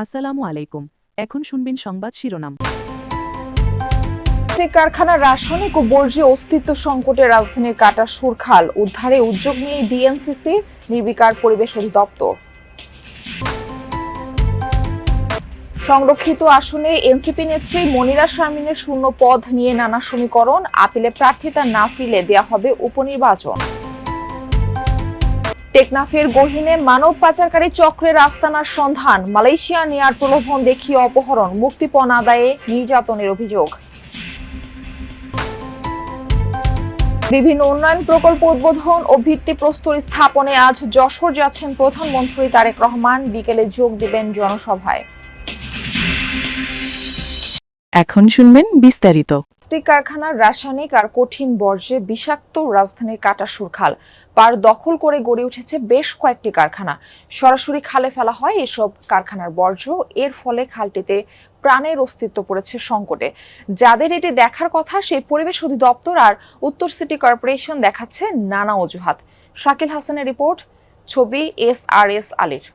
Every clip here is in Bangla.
আসসালামু আলাইকুম। এখন শুনবেন সংবাদ শিরোনাম। কারখানার রাসায়নিক ও বর্জ্য অস্তিত্ব সংকটে রাজধানীর কাটা সুরখাল উদ্ধারে উদ্যোগ নিয়ে ডিএনসিসির নির্বিকার পরিবেশ অধিদপ্তর। সংরক্ষিত আসনে এনসিপি নেত্রী মনিরা শারমিনের শূন্য পদ নিয়ে নানা সমীকরণ, আপিলে প্রার্থিতা না ফিরলে দেয়া হবে উপনির্বাচন। টেকনাফের গহীনে মানব পাচারকারী চক্রের আস্তানার সন্ধান, মালয়েশিয়া নেয়ার প্রলোভন দেখিয়ে অপহরণ, মুক্তিপণ আদায়ে নির্যাতনের অভিযোগ। বিভিন্ন উন্নয়ন প্রকল্প উদ্বোধন ও ভিত্তিপ্রস্তর স্থাপনে আজ যশোর যাচ্ছেন প্রধানমন্ত্রী তারেক রহমান, বিকেলে যোগ দিবেন জনসভায়। এখন শুনবেন বিস্তারিত। প্লাস্টিক কারখানার রাসায়নিক আর কঠিন বর্জ্যে বিষাক্ত রাজধানীর কাটা সুরখাল পার দখল করে গড়ে উঠেছে বেশ কয়েকটি কারখানা। সরাসরি খালে ফেলা হয় এসব কারখানার বর্জ্য, এর ফলে খালটিতে প্রাণের অস্তিত্ব পড়েছে সংকটে। যাদের এটি দেখার কথা সেই পরিবেশ অধিদপ্তর আর উত্তর সিটি কর্পোরেশন দেখাচ্ছে নানা অজুহাত। শাকিল হাসানের রিপোর্ট, ছবি SRS আলীর।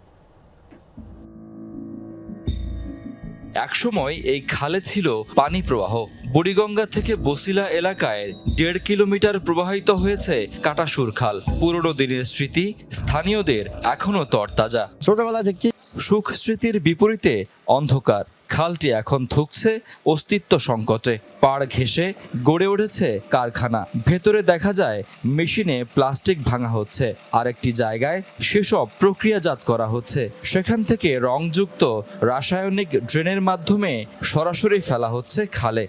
একসময় এই খালে ছিল পানি প্রবাহ। বুড়িগঙ্গা থেকে বসিলা এলাকায় 1.5 কিলোমিটার প্রবাহিত হয়েছে কাটাসুর খাল। পুরনো দিনের স্মৃতি স্থানীয়দের এখনো তরতাজা। ছোটবেলা দেখছি সুখ স্মৃতির বিপরীতে অন্ধকার। খালটি এখন থুকছে অস্তিত্ব সংকটে। পাড় ঘেঁষে গড়ে উঠেছে কারখানা। ভেতরে দেখা যায় মেশিনে প্লাস্টিক ভাঙা হচ্ছে, আরেকটি জায়গায় সেসব প্রক্রিয়াজাত করা হচ্ছে। সেখান থেকে রংযুক্ত রাসায়নিক ড্রেনের মাধ্যমে সরাসরি ফেলা হচ্ছে খালে।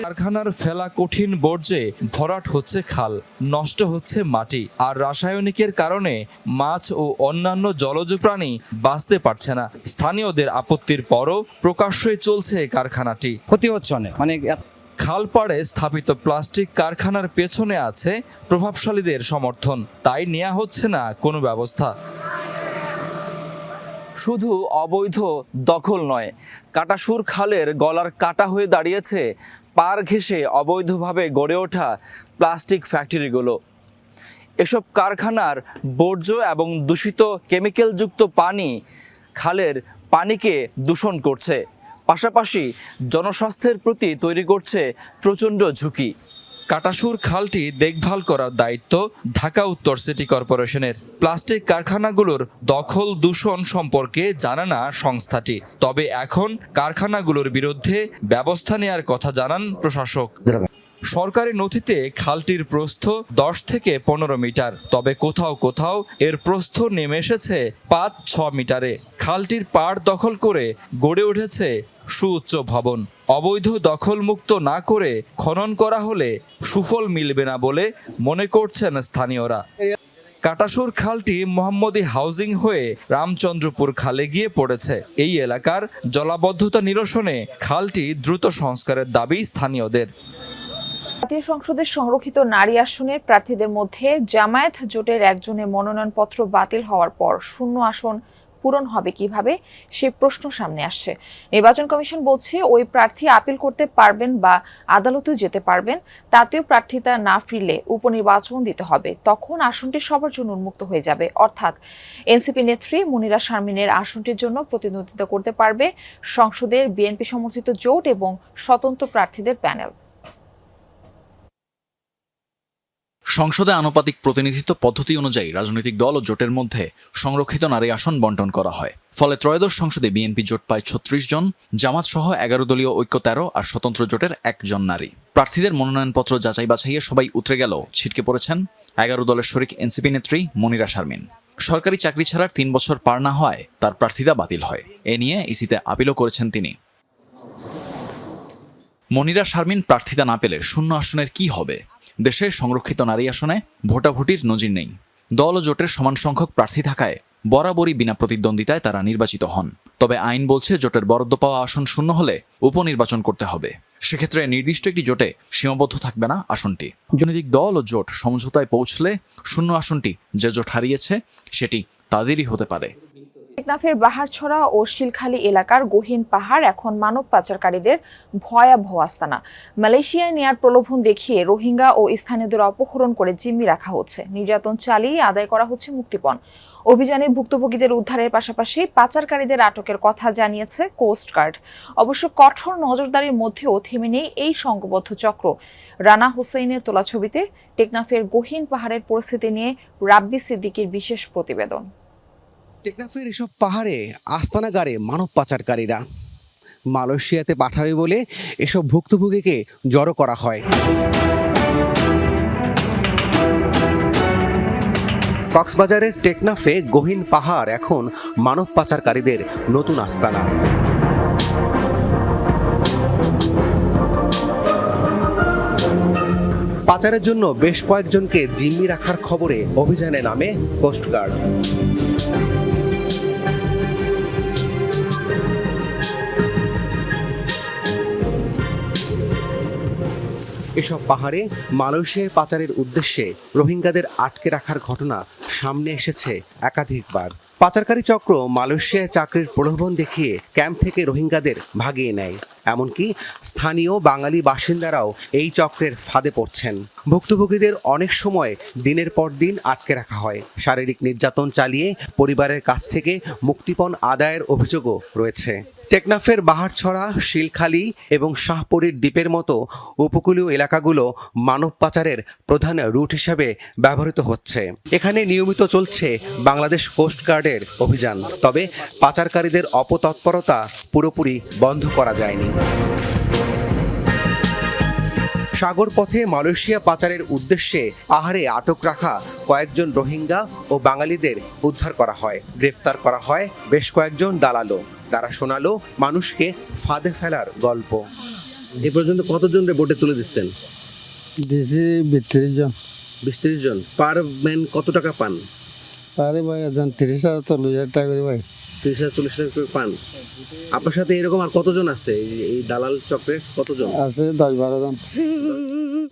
কারখানার ফেলা কঠিন বর্জ্যে ভরাট হচ্ছে খাল, নষ্ট হচ্ছে মাটি, আর রাসায়নিকের কারণে মাছ ও অন্যান্য জলজ প্রাণী বাঁচতে পারছে না। স্থানীয়দের আপত্তির পরও প্রকাশ্যই চলছে কারখানাটি। ক্ষতি হচ্ছে অনেক। খালপাড়ে স্থাপিত প্লাস্টিক কারখানার পেছনে আছে প্রভাবশালীদের সমর্থন, তাই নেওয়া হচ্ছে না কোনো ব্যবস্থা। শুধু অবৈধ দখল নয়, কাটাসুর খালের গলার কাটা হয়ে দাঁড়িয়েছে পার ঘেঁষে অবৈধভাবে গড়ে ওঠা প্লাস্টিক ফ্যাক্টরিগুলো। এসব কারখানার বর্জ্য এবং দূষিত কেমিক্যালযুক্ত পানি খালের পানিকে দূষণ করছে, পাশাপাশি জনস্বাস্থ্যের প্রতি তৈরি করছে প্রচণ্ড ঝুঁকি। কাটাসুর খালটি দেখভাল করার দায়িত্ব ঢাকা উত্তর সিটি কর্পোরেশনের। প্লাস্টিক কারখানাগুলোর দখল দূষণ সম্পর্কে জানে না সংস্থাটি, তবে এখন কারখানাগুলোর বিরুদ্ধে ব্যবস্থা নেওয়ার কথা জানান প্রশাসক। সরকারি নথিতে খালটির প্রস্থ 10 থেকে 15 মিটার, তবে কোথাও কোথাও এর প্রস্থ নেমে এসেছে 5-6 মিটারে। খালটির পাড় দখল করে গড়ে উঠেছে সুউচ্চ ভবন। অবৈধ দখলমুক্ত না করে খনন করা হলে সুফল মিলবে না বলে মনে করছেন স্থানীয়রা। কাটাসুর খালটি মোহাম্মদী হাউজিং হয়ে রামচন্দ্রপুর খালে গিয়ে পড়েছে। এই এলাকার জলাবদ্ধতা নিরসনে খালটি দ্রুত সংস্কারের দাবি স্থানীয়দের। জাতীয় সংসদের সংরক্ষিত নারী আসনের প্রার্থীদের মধ্যে জামায়াত জোটের একজনের মনোনয়নপত্র বাতিল হওয়ার পর শূন্য আসন পূরণ হবে কিভাবে, সে প্রশ্ন সামনে আসছে। নির্বাচন কমিশন বলছে ওই প্রার্থী আপিল করতে পারবেন বা আদালতেও যেতে পারবেন। তাতেও প্রার্থিতা না ফিরলে উপনির্বাচন দিতে হবে, তখন আসনটি সবার জন্য উন্মুক্ত হয়ে যাবে। অর্থাৎ এনসিপি নেত্রী মনিরা শারমিনের আসনটির জন্য প্রতিদ্বন্দ্বিতা করতে পারবে সংসদের বিএনপি সমর্থিত জোট এবং স্বতন্ত্র প্রার্থীদের প্যানেল। সংসদে আনুপাতিক প্রতিনিধিত্ব পদ্ধতি অনুযায়ী রাজনৈতিক দল ও জোটের মধ্যে সংরক্ষিত নারী আসন বণ্টন করা হয়। ফলে ত্রয়োদশ সংসদে বিএনপি জোট পায় 36 জন, জামাত সহ 11 দলীয় ঐক্য 13 আর স্বতন্ত্র জোটের 1 জন নারী। প্রার্থীদের মনোনয়নপত্র যাচাই বাছাইয়ে সবাই উতরে গেল ছিটকে পড়েছেন 11 দলের শরিক এনসিপি নেত্রী মনিরা শারমিন। সরকারি চাকরি ছাড়ার 3 বছর পার না হয় তার প্রার্থিতা বাতিল হয়। এ নিয়ে ইসিতে আপিলও করেছেন তিনি। মনিরা শারমিন প্রার্থিতা না পেলে শূন্য আসনের কি হবে? দেশে সংরক্ষিত নারী আসনে ভোটাভুটির নজির নেই। দল ও জোটের সমান সংখ্যক প্রার্থী থাকায় বরাবরই বিনা প্রতিদ্বন্দ্বিতায় তারা নির্বাচিত হন। তবে আইন বলছে জোটের বরাদ্দ পাওয়া আসন শূন্য হলে উপনির্বাচন করতে হবে। সেক্ষেত্রে নির্দিষ্ট একটি জোটে সীমাবদ্ধ থাকবে না আসনটি। রাজনৈতিক দল ও জোট সমঝোতায় পৌঁছলে শূন্য আসনটি যে জোট হারিয়েছে সেটি তাদেরই হতে পারে। টেকনাফের বাহারছড়া ও শিলখালী এলাকার গহীন পাহাড় এখন মানব পাচারকারীদের ভয়াবহ আস্তানা। মালয়েশিয়ায় নেয়ার প্রলোভন দেখিয়ে রোহিঙ্গা ও স্থানীয়দের অপহরণ করে জিম্মি রাখা হচ্ছে, নির্যাতন চালিয়ে আদায় করা হচ্ছে মুক্তিপণ। অভিযানে ভুক্তভোগীদের উদ্ধারের পাশাপাশি পাচারকারীদের আটকের কথা জানিয়েছে কোস্টগার্ড। অবশ্য কঠোর নজরদারির মধ্যেও থেমে নেই এই সংঘবদ্ধ চক্র। রানা হোসেইনের তোলা ছবিতে টেকনাফের গহীন পাহাড়ের পরিস্থিতি নিয়ে রাব্বি সিদ্দিকীর বিশেষ প্রতিবেদন। টেকনাফের এসব পাহাড়ে আস্তানা গাড়ে মানব পাচারকারীরা। মালয়েশিয়াতে পাঠাবে বলে এসব ভুক্তভোগীকে জড়ো করা হয়। কক্সবাজারের টেকনাফে গহীন পাহাড় এখন মানব পাচারকারীদের নতুন আস্তানা। পাচারের জন্য বেশ কয়েকজনকে জিম্মি রাখার খবরে অভিযানে নামে কোস্টগার্ড। এসব পাহাড়ে মালয়েশিয়ায় পাচারের উদ্দেশ্যে রোহিঙ্গাদের আটকে রাখার ঘটনা সামনে এসেছে একাধিকবার। পাচারকারী চক্র মালয়েশিয়ায় চাকরির প্রলোভন দেখিয়ে ক্যাম্প থেকে রোহিঙ্গাদের ভাগিয়ে নেয়। এমনকি স্থানীয় বাঙালি বাসিন্দারাও এই চক্রের ফাঁদে পড়ছেন। ভুক্তভোগীদের অনেক সময় দিনের পর দিন আটকে রাখা হয়। শারীরিক নির্যাতন চালিয়ে পরিবারের কাছ থেকে মুক্তিপণ আদায়ের অভিযোগও রয়েছে। টেকনাফের বাহারছড়া, শিলখালী এবং শাহপরীর দ্বীপের মতো উপকূলীয় এলাকাগুলো মানব পাচারের প্রধান রুট হিসেবে ব্যবহৃত হচ্ছে। এখানে নিয়মিত চলছে বাংলাদেশ কোস্টগার্ডের অভিযান। তবে পাচারকারীদের অপতৎপরতা পুরোপুরি বন্ধ করা যায়নি। সাগর পথে মালয়েশিয়া পাচারের উদ্দেশ্যে পাহাড়ে আটক রাখা কয়েকজন রোহিঙ্গা ও বাঙালিদের উদ্ধার করা হয়। গ্রেফতার করা হয় বেশ কয়েকজন দালালও। তারা শোনালো মানুষকে ফাঁদে ফেলার গল্প। এ পর্যন্ত কতজন বোটে তুলে দিচ্ছেন? দিছি 32 জন। 20-30 জন। পার ম্যান কত টাকা পান? পারে ভাই একজন 30,000-40,000 টাকা করে ভাই। 30,000-40,000 করে পান। আপনার সাথে এরকম আর কতজন আছে এই দালাল চক্রে? কতজন আছে? 10-12 জন।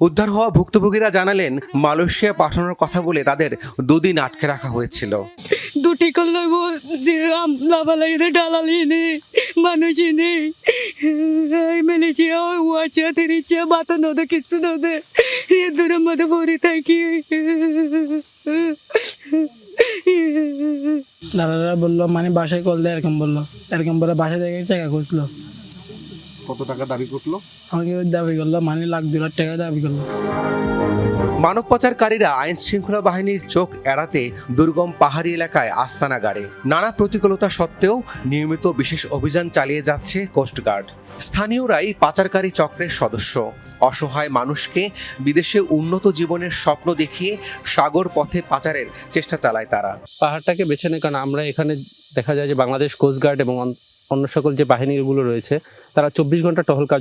উদ্ধার হওয়া ভুক্তভোগীরা জানালেন মালয়েশিয়া পাঠানোর কথা বলে তাদের 2 দিন আটকে রাখা হয়েছিল। দুটি করলে যে লাভালাইতে ডালালি নেই, মানুষই নেই। মালয়েশিয়া ওয়াচা তিরিচা বাতা নদে কিছু নদে দূরের মধ্যে পড়ে থাকি। দাদারা বললো মানে বাসায় করলে এরকম বললো, এরকম বলে বাসা থেকে টাকা খুঁজলো। কত টাকা দাবি করলো? আমাকে দাবি করলো মানে লাখ-2 লাখ টাকা দাবি করলো। মানব পাচারকারীরা আইন শৃঙ্খলা বাহিনীর চোখ এড়াতে দুর্গম পাহাড়ি এলাকায় আস্তানা গাড়ে। নানা প্রতিকূলতা সত্ত্বেও নিয়মিত বিশেষ অভিযান চালিয়ে যাচ্ছে কোস্টগার্ড। স্থানীয়রাই পাচারকারী চক্রের সদস্য। অসহায় মানুষকে বিদেশে উন্নত জীবনের স্বপ্ন দেখিয়ে সাগর পথে পাচারের চেষ্টা চালায় তারা। পাহাড়টাকে বেছে নেয় কারণ আমরা এখানে দেখা যায় যে বাংলাদেশ কোস্টগার্ড এবং অন্য সকল যে বাহিনীগুলো রয়েছে তারা 24 ঘন্টা টহল কাজ